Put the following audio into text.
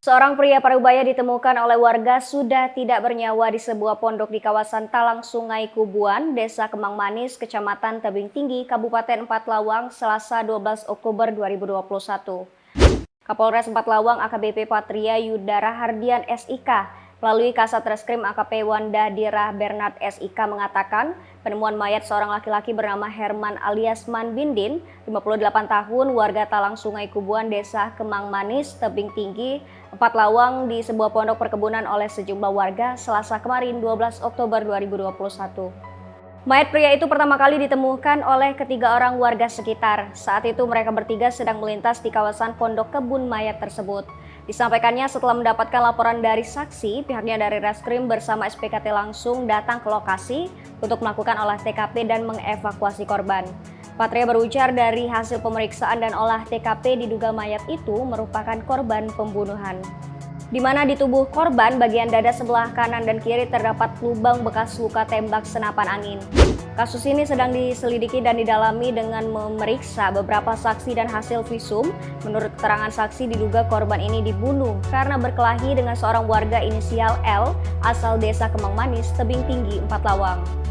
Seorang pria parubaya ditemukan oleh warga sudah tidak bernyawa di sebuah pondok di kawasan Talang Sungai Kubuan, Desa Kemang Manis, Kecamatan Tebing Tinggi, Kabupaten Empat Lawang, Selasa 12 Oktober 2021. Kapolres Empat Lawang AKBP Patria Yudara Hardian SIK melalui Kasat Reskrim AKP Wanda Dirah Bernard SIK mengatakan penemuan mayat seorang laki-laki bernama Herman alias Man Bindin, 58 tahun, warga Talang Sungai Kubuan, Desa Kemang Manis, Tebing Tinggi, Empat Lawang di sebuah pondok perkebunan oleh sejumlah warga Selasa kemarin 12 Oktober 2021. Mayat pria itu pertama kali ditemukan oleh ketiga orang warga sekitar. Saat itu mereka bertiga sedang melintas di kawasan pondok kebun mayat tersebut. Disampaikannya setelah mendapatkan laporan dari saksi, pihaknya dari Reskrim bersama SPKT langsung datang ke lokasi untuk melakukan olah TKP dan mengevakuasi korban. Patria berujar dari hasil pemeriksaan dan olah TKP diduga mayat itu merupakan korban pembunuhan, di mana di tubuh korban bagian dada sebelah kanan dan kiri terdapat lubang bekas luka tembak senapan angin. Kasus ini sedang diselidiki dan didalami dengan memeriksa beberapa saksi dan hasil visum. Menurut keterangan saksi, diduga korban ini dibunuh karena berkelahi dengan seorang warga inisial L asal Desa Kemang Manis, Tebing Tinggi, Empat Lawang.